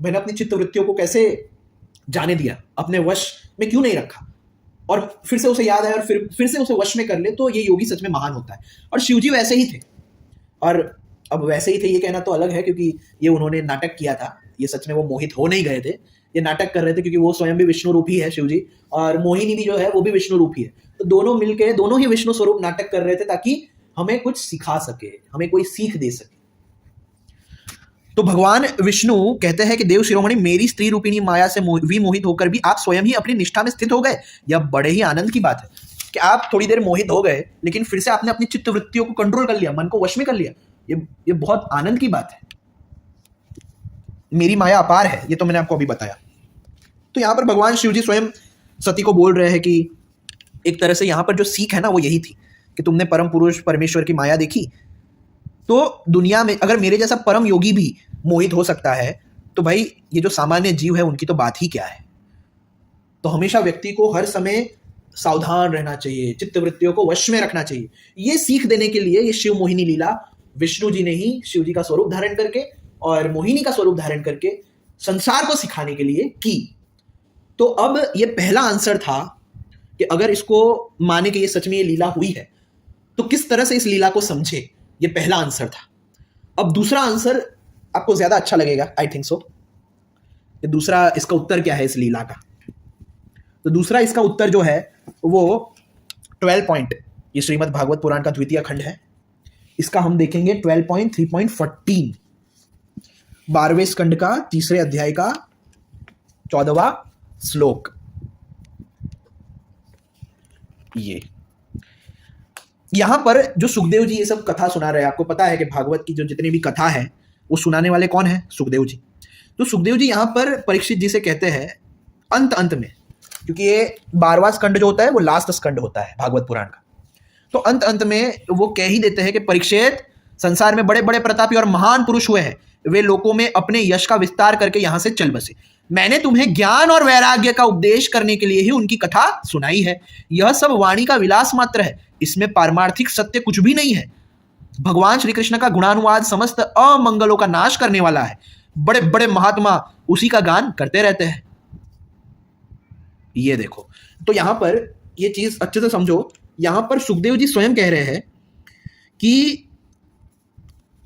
मैंने अपनी चित्त वृत्तियों को कैसे जाने दिया, अपने वश में क्यों नहीं रखा, और फिर से उसे याद आए और फिर से उसे वश में कर ले, तो ये योगी सच में महान होता है। और शिवजी वैसे ही थे। और अब वैसे ही थे ये कहना तो अलग है, क्योंकि ये उन्होंने नाटक किया था। ये सच में वो मोहित हो नहीं गए थे, ये नाटक कर रहे थे, क्योंकि वो स्वयं भी विष्णु रूपी है शिवजी, और मोहिनी भी जो है वो भी विष्णु रूपी है। तो दोनों मिलके दोनों ही विष्णु स्वरूप नाटक कर रहे थे, ताकि हमें कुछ सिखा सके, हमें कोई सीख दे सके। तो भगवान विष्णु कहते हैं कि देव शिरोमणि, मेरी स्त्री रूपिणी माया से विमोहित होकर भी आप स्वयं ही अपनी निष्ठा में स्थित हो गए। यह बड़े ही आनंद की बात है कि आप थोड़ी देर मोहित हो गए, लेकिन फिर से आपने अपनी चित्त वृत्तियों को कंट्रोल कर लिया, मन को वश में कर लिया। ये बहुत आनंद की बात है। मेरी माया अपार है, ये तो मैंने आपको अभी बताया। तो यहां पर भगवान शिव जी स्वयं सती को बोल रहे हैं कि एक तरह से यहां पर जो सीख है ना, वो यही थी कि तुमने परम पुरुष परमेश्वर की माया देखी, तो दुनिया में अगर मेरे जैसा परम योगी भी मोहित हो सकता है, तो भाई ये जो सामान्य जीव है उनकी तो बात ही क्या है। तो हमेशा व्यक्ति को हर समय सावधान रहना चाहिए, चित्तवृत्तियों को वश में रखना चाहिए। ये सीख देने के लिए ये शिव मोहिनी लीला विष्णु जी ने ही शिव जी का स्वरूप धारण करके और मोहिनी का स्वरूप धारण करके संसार को सिखाने के लिए की। तो अब ये पहला आंसर था कि अगर इसको माने कि ये सच में ये लीला हुई है, तो किस तरह से इस लीला को समझे, ये पहला आंसर था। अब दूसरा आंसर आपको ज्यादा अच्छा लगेगा, आई थिंक सो। ये दूसरा इसका उत्तर क्या है इस लीला का? तो दूसरा इसका उत्तर जो है वो 12 पॉइंट, ये श्रीमद् भागवत पुराण का द्वितीय खंड है। इसका हम देखेंगे 12.3.14, 12वें स्कंड का 3रे अध्याय का 14वां श्लोक। ये यहां पर जो सुखदेव जी ये सब कथा सुना रहे हैं, आपको पता है कि भागवत की जो जितनी भी कथा है वो सुनाने वाले कौन है? सुखदेव जी। तो सुखदेव जी यहां पर परीक्षित जी से कहते हैं अंत में, क्योंकि ये 12वां स्कंड जो होता है वो लास्ट स्कंड होता है भागवत पुराण का, तो अंत में वो कह ही देते हैं कि परीक्षित, संसार में बड़े बड़े प्रतापी और महान पुरुष हुए हैं, वे लोकों में अपने यश का विस्तार करके यहां से चल बसे। मैंने तुम्हें ज्ञान और वैराग्य का उपदेश करने के लिए ही उनकी कथा सुनाई है। यह सब वाणी का विलास मात्र है, इसमें पारमार्थिक सत्य कुछ भी नहीं है। भगवान श्री कृष्ण का गुणानुवाद समस्त अमंगलों का नाश करने वाला है। बड़े बड़े महात्मा उसी का गान करते रहते हैं। ये देखो, तो यहां पर ये चीज अच्छे से समझो। यहां पर सुखदेव जी स्वयं कह रहे हैं कि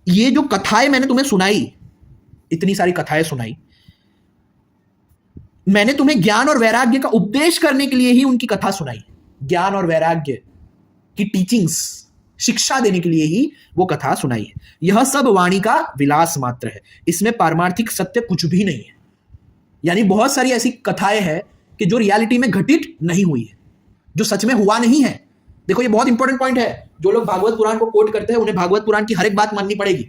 ये जो कथाएं मैंने तुम्हें सुनाई, इतनी सारी कथाएं सुनाई, मैंने तुम्हें ज्ञान और वैराग्य का उपदेश करने के लिए ही उनकी कथा सुनाई। ज्ञान और वैराग्य की टीचिंग्स, शिक्षा देने के लिए ही वो कथा सुनाई है। यह सब वाणी का विलास मात्र है, इसमें पारमार्थिक सत्य कुछ भी नहीं है। यानी बहुत सारी ऐसी कथाएं हैं कि जो रियलिटी में घटित नहीं हुई है, जो सच में हुआ नहीं है। देखो, ये बहुत इंपॉर्टेंट पॉइंट है। जो लोग भागवत पुराण को कोट करते हैं, उन्हें भागवत पुराण की हर एक बात माननी पड़ेगी।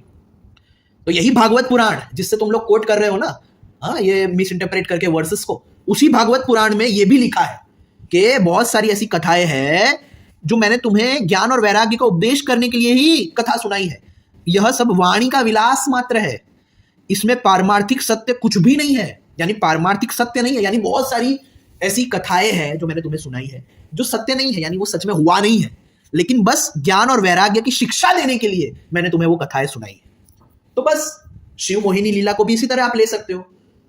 तो यही भागवत पुराण जिससे तुम लोग कोट कर रहे हो ना, हाँ, ये मिस इंटरप्रेट करके वर्सेस को, उसी भागवत पुराण में ये भी लिखा है कि बहुत सारी ऐसी कथाएं हैं जो मैंने तुम्हें ज्ञान और वैराग्य का उपदेश करने के लिए ही कथा सुनाई है। यह सब वाणी का विलास मात्र है, इसमें पारमार्थिक सत्य कुछ भी नहीं है। यानी पारमार्थिक सत्य नहीं है, यानी बहुत सारी ऐसी कथाएं हैं जो मैंने तुम्हें सुनाई है जो सत्य नहीं है, यानी वो सच में हुआ नहीं है, लेकिन बस ज्ञान और वैराग्य की शिक्षा देने के लिए मैंने तुम्हें वो कथाएं सुनाई है। तो बस शिव मोहिनी लीला को भी इसी तरह आप ले सकते हो,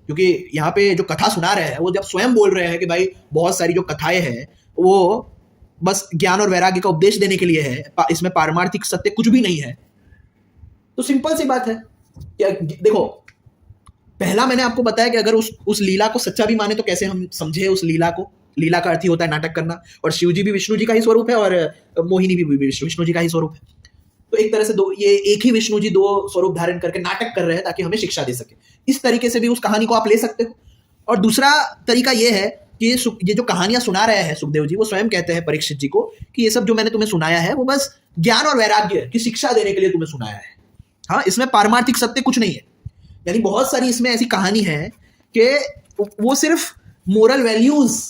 क्योंकि यहाँ पे जो कथा सुना रहे हैं वो जब स्वयं बोल रहे हैं कि भाई बहुत सारी जो कथाएं हैं वो बस ज्ञान और वैराग्य का उपदेश देने के लिए है, इसमें पारमार्थिक सत्य कुछ भी नहीं है, तो सिंपल सी बात है। देखो, पहला मैंने आपको बताया कि अगर उस लीला को सच्चा भी माने तो कैसे हम समझे उस लीला को। लीला का अर्थ ही होता है नाटक करना, और शिव जी भी विष्णु जी का ही स्वरूप है और मोहिनी भी विष्णु जी का ही स्वरूप है। तो एक तरह से ये एक ही विष्णु जी दो स्वरूप धारण करके नाटक कर रहे हैं ताकि हमें शिक्षा दे सके। इस तरीके से भी उस कहानी को आप ले सकते हो। और दूसरा तरीका ये है कि ये जो कहानियां सुना रहे हैं सुखदेव जी, वो स्वयं कहते हैं परीक्षित जी को कि ये सब जो मैंने तुम्हें सुनाया है वो बस ज्ञान और वैराग्य की शिक्षा देने के लिए तुम्हें सुनाया है। हाँ, इसमें पारमार्थिक सत्य कुछ नहीं है। यानी बहुत सारी इसमें ऐसी कहानी है कि वो सिर्फ मोरल वैल्यूज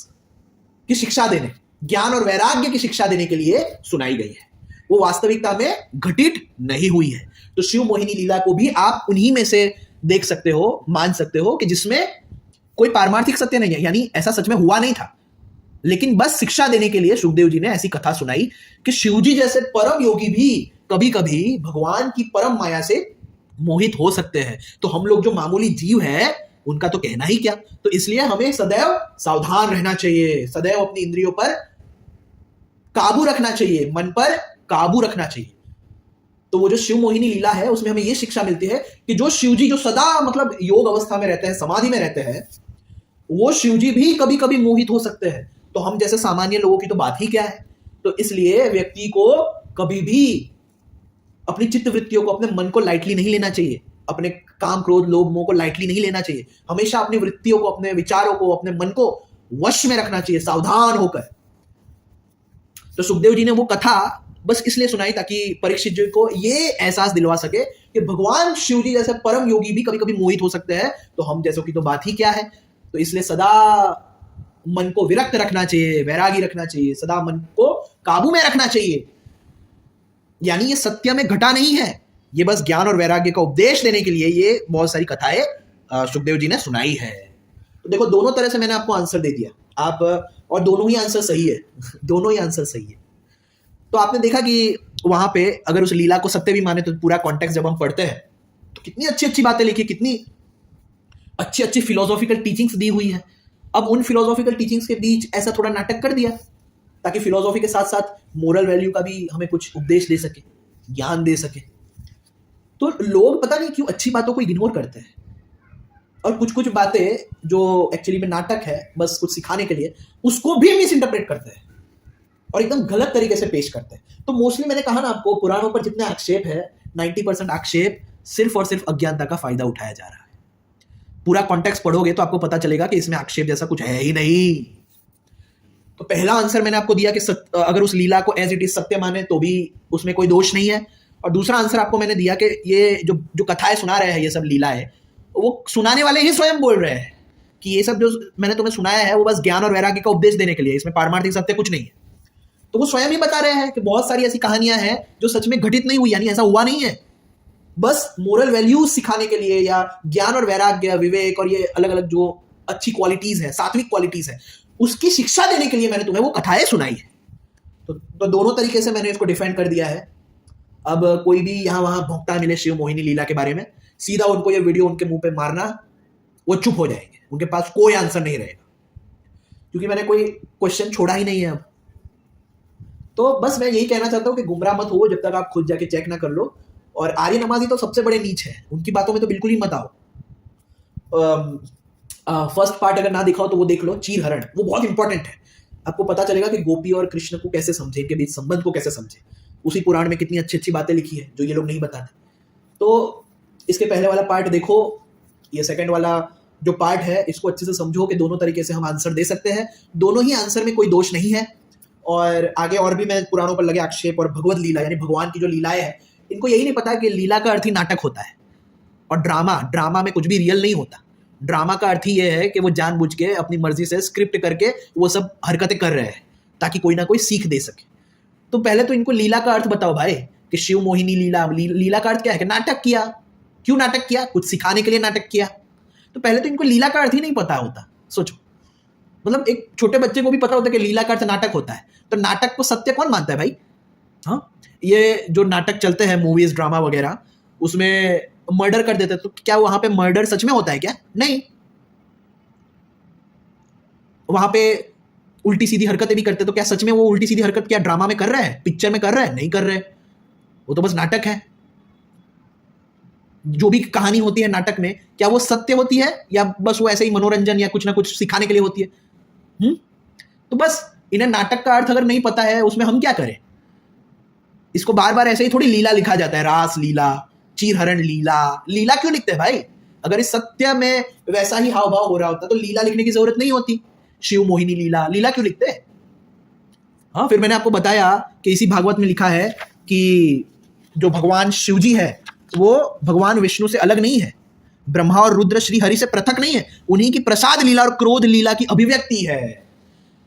की शिक्षा देने, ज्ञान और वैराग्य की शिक्षा देने के लिए सुनाई गई है, वो वास्तविकता में घटित नहीं हुई है। तो शिव मोहिनी लीला को भी आप उन्हीं में से देख सकते हो, मान सकते हो कि जिसमें कोई पारमार्थिक सत्य नहीं है, यानी ऐसा सच में हुआ नहीं था, लेकिन बस शिक्षा देने के लिए सुखदेव जी ने ऐसी कथा सुनाई कि शिवजी जैसे परम योगी भी कभी कभी भगवान की परम माया से मोहित हो सकते हैं। तो हम लोग जो मामूली जीव हैं, उनका तो कहना ही क्या। तो इसलिए हमें सदैव सावधान रहना चाहिए, सदैव अपनी इंद्रियों पर काबू रखना चाहिए, मन पर काबू रखना चाहिए। तो वो जो शिव मोहिनी लीला है उसमें हमें ये शिक्षा मिलती है कि जो शिवजी जो सदा मतलब योग अवस्था में रहते हैं, समाधि में रहते हैं, वो शिवजी भी कभी कभी मोहित हो सकते हैं। तो हम जैसे सामान्य लोगों की तो बात ही क्या है। तो इसलिए व्यक्ति को कभी भी अपनी चित्त वृत्तियों को, अपने मन को लाइटली नहीं लेना चाहिए, अपने काम क्रोध लोभ मोह को लाइटली नहीं लेना चाहिए। हमेशा अपनी वृत्तियों को, अपने विचारों को, अपने मन को वश में रखना चाहिए, सावधान होकर। तो सुखदेव जी ने वो कथा बस इसलिए सुनाई ताकि परीक्षित जी को ये एहसास दिलवा सके कि भगवान शिव जी जैसे परम योगी भी कभी कभी मोहित हो सकते हैं, तो हम जैसों की तो बात ही क्या है। तो इसलिए सदा मन को विरक्त रखना चाहिए, वैरागी रखना चाहिए, सदा मन को काबू में रखना चाहिए। यानी ये सत्य में घटा नहीं है, ये बस ज्ञान और वैराग्य का उपदेश देने के लिए ये बहुत सारी कथाएं सुखदेव जी ने सुनाई है। तो देखो, दोनों तरह से मैंने आपको आंसर दे दिया, आप और दोनों ही आंसर सही है दोनों ही आंसर सही है। तो आपने देखा कि वहां पे अगर उस लीला को सत्य भी माने तो पूरा कॉन्टेक्स्ट जब हम पढ़ते हैं तो कितनी अच्छी अच्छी बातें लिखी, कितनी अच्छी अच्छी फिलोसॉफिकल टीचिंग्स दी हुई है। अब उन फिलोसॉफिकल टीचिंग्स के बीच ऐसा थोड़ा नाटक कर दिया ताकि फिलोसॉफी के साथ साथ मोरल वैल्यू का भी हमें कुछ उपदेश दे सके, ज्ञान दे सके। तो लोग पता नहीं क्यों अच्छी बातों को इग्नोर करते हैं और कुछ कुछ बातें जो एक्चुअली में नाटक है बस कुछ सिखाने के लिए, उसको भी मिस इंटरप्रेट करते हैं और एकदम गलत तरीके से पेश करते हैं। तो मोस्टली मैंने कहा ना आपको, पुराणों पर जितने आक्षेप है 90% आक्षेप सिर्फ और सिर्फ अज्ञानता का फायदा उठाया जा रहा है। पूरा कॉन्टेक्स्ट पढ़ोगे तो आपको पता चलेगा कि इसमें आक्षेप जैसा कुछ है ही नहीं। तो पहला आंसर मैंने आपको दिया कि अगर उस लीला को एज इट इज सत्य माने तो भी उसमें कोई दोष नहीं है। और दूसरा आंसर आपको मैंने दिया कि ये जो कथाएं सुना रहे हैं, ये सब लीला है, वो सुनाने वाले ही स्वयं बोल रहे हैं कि ये सब जो मैंने तुम्हें सुनाया है वो बस ज्ञान और वैराग्य का उपदेश देने के लिए, इसमें पारमार्थिक सत्य कुछ नहीं है। तो वो स्वयं ही बता रहे हैं कि बहुत सारी ऐसी कहानियां हैं जो सच में घटित नहीं हुई, यानी ऐसा हुआ नहीं है, बस मोरल वैल्यूज सिखाने के लिए या ज्ञान और वैराग्य, विवेक और ये अलग अलग जो अच्छी क्वालिटीज है, सात्विक क्वालिटीज है, उसकी शिक्षा देने के लिए मैंने तुम्हें वो कथाएं सुनाई है। तो दोनों तरीके से मैंने इसको डिफेंड कर दिया है। अब कोई भी यहाँ वहां भोंकता मिले शिव मोहिनी लीला के बारे में, सीधा उनको ये वीडियो उनके मुंह पे मारना, वो चुप हो जाएंगे, उनके पास कोई आंसर नहीं रहेगा क्योंकि मैंने कोई क्वेश्चन छोड़ा ही नहीं है अब। तो बस मैं यही कहना चाहता हूँ कि गुमराह मत हो जब तक आप खुद जाके चेक ना कर लो। और आर्य नमाजी तो सबसे बड़े नीच है, उनकी बातों में तो बिल्कुल ही मत आओ। फर्स्ट पार्ट अगर ना दिखाओ तो वो देख लो, चीर हरण, वो बहुत इंपॉर्टेंट है। आपको पता चलेगा कि गोपी और कृष्ण को कैसे समझे, इनके बीच संबंध को कैसे समझे। उसी पुराण में कितनी अच्छी अच्छी बातें लिखी है जो ये लोग नहीं बताते। तो इसके पहले वाला पार्ट देखो, ये सेकंड वाला जो पार्ट है इसको अच्छे से समझो कि दोनों तरीके से हम आंसर दे सकते हैं, दोनों ही आंसर में कोई दोष नहीं है। और आगे और भी मैं पुराणों पर लगे आक्षेप और भगवत लीला यानी भगवान की जो लीलाएं हैं, इनको यही नहीं पता कि लीला का अर्थ ही नाटक होता है और ड्रामा में कुछ भी रियल नहीं होता। ड्रामा का अर्थ ही ये है कि वो जानबूझ के अपनी मर्जी से स्क्रिप्ट करके वो सब हरकतें कर रहे हैं ताकि कोई ना कोई सीख दे सके। तो पहले तो इनको लीला का अर्थ बताओ भाई कि शिव मोहिनी लीला का अर्थ क्या है कि नाटक किया। क्यों नाटक किया? कुछ सिखाने के लिए नाटक किया। तो पहले तो इनको लीला का अर्थ ही नहीं पता होता। सोचो, मतलब एक छोटे बच्चे को भी पता होता है कि लीला का अर्थ नाटक होता है, तो नाटक को सत्य कौन मानता है भाई? हाँ, ये जो नाटक चलते हैं मूवीज ड्रामा वगैरह, उसमें मर्डर कर देते, तो क्या वहां पे मर्डर सच में होता है क्या? नहीं। वहां पे उल्टी सीधी हरकतें भी करते, तो क्या सच में वो उल्टी सीधी हरकत क्या ड्रामा में कर रहे हैं, पिक्चर में कर रहे हैं? नहीं कर रहे, वो तो बस नाटक है। जो भी कहानी होती है नाटक में, क्या वो सत्य होती है या बस वो ऐसे ही मनोरंजन या कुछ ना कुछ सिखाने के लिए होती है? तो बस इन्हें नाटक का अर्थ अगर नहीं पता है, उसमें हम क्या करें? इसको बार बार ऐसे ही थोड़ी लीला लिखा जाता है, रास लीला, चीरहरण लीला। लीला क्यों लिखते हैं भाई? अगर इस सत्य में वैसा ही हाव भाव हो रहा होता तो लीला लिखने की जरूरत नहीं होती। शिव मोहिनी लीला क्यों लिखते हैं? हाँ, फिर मैंने आपको बताया कि इसी भागवत में लिखा है कि जो भगवान शिव जी है वो भगवान विष्णु से अलग नहीं है, ब्रह्मा और रुद्र श्री हरि से पृथक नहीं है, उन्हीं की प्रसाद लीला और क्रोध लीला की अभिव्यक्ति है।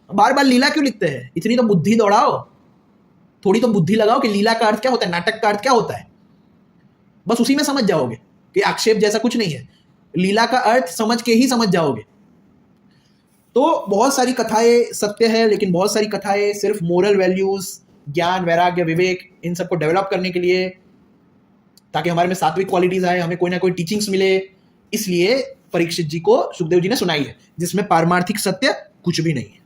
बार बार लीला क्यों लिखते हैं? इतनी तो बुद्धि दौड़ाओ, थोड़ी तो बुद्धि लगाओ कि लीला का अर्थ क्या होता है, नाटक का अर्थ क्या होता है। बस उसी में समझ जाओगे कि आक्षेप जैसा कुछ नहीं है, लीला का अर्थ समझ के ही समझ जाओगे। तो बहुत सारी कथाएं सत्य है, लेकिन बहुत सारी कथाएं सिर्फ मोरल वैल्यूज, ज्ञान, वैराग्य, विवेक, इन सबको डेवलप करने के लिए, ताकि हमारे में सात्विक क्वालिटीज आए, हमें कोई ना कोई टीचिंग्स मिले, इसलिए परीक्षित जी को सुखदेव जी ने सुनाई है, जिसमें पारमार्थिक सत्य कुछ भी नहीं है।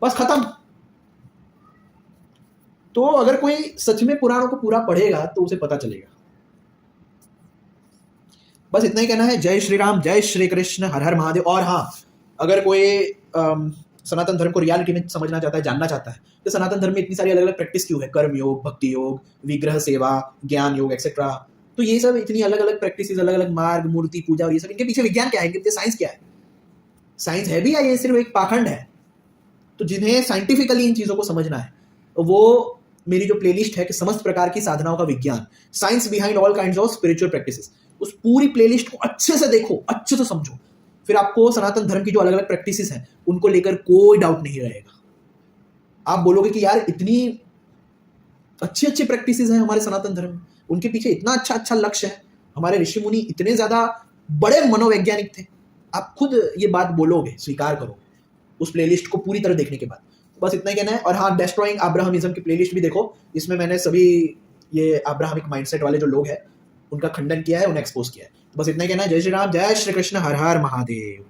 बस खत्म। तो अगर कोई सच में पुराणों को पूरा पढ़ेगा तो उसे पता चलेगा। बस इतना ही कहना है। जय श्री राम, जय श्री कृष्ण, हर हर महादेव। और हाँ, अगर कोई सनातन धर्म को रियलिटी में समझना चाहता है, जानना चाहता है, तो सनातन धर्म में इतनी सारी अलग अलग प्रैक्टिस क्यों है? कर्म योग, भक्ति योग, विग्रह सेवा, ज्ञान योग एक्सेट्रा। तो ये सब इतनी अलग अलग प्रैक्टिस, अलग अलग मार्ग, मूर्ति पूजा और ये सब, इनके पीछे विज्ञान क्या है? इनके पीछे साइंस क्या है? साइंस है भी या ये सिर्फ एक पाखंड है? तो जिन्हें साइंटिफिकली इन चीजों को समझना है, वो मेरी जो प्लेलिस्ट है कि समस्त प्रकार की साधनाओं का विज्ञान, science behind all kinds of spiritual practices, उस पूरी प्लेलिस्ट को अच्छे से देखो, अच्छे से समझो, फिर आपको सनातन धर्म की जो अलग अलग प्रैक्टिसेस हैं उनको लेकर कोई डाउट नहीं रहेगा। आप बोलोगे कि यार इतनी अच्छी अच्छी प्रैक्टिसेस हैं हमारे सनातन धर्म में, उनके पीछे इतना अच्छा अच्छा लक्ष्य है, हमारे ऋषि मुनि इतने ज्यादा बड़े मनोवैज्ञानिक थे। आप खुद ये बात बोलोगे, स्वीकार करो उस प्लेलिस्ट को पूरी तरह देखने के बाद। बस इतना ही कहना है। और हाँ, डेस्ट्रॉइंग अब्राहमिज्म की प्लेलिस्ट भी देखो, जिसमें मैंने सभी ये अब्राहमिक माइंडसेट वाले जो लोग हैं उनका खंडन किया है, उन्हें एक्सपोज किया है। बस इतना ही कहना है। जय श्री राम, जय श्री कृष्ण, हर हर महादेव।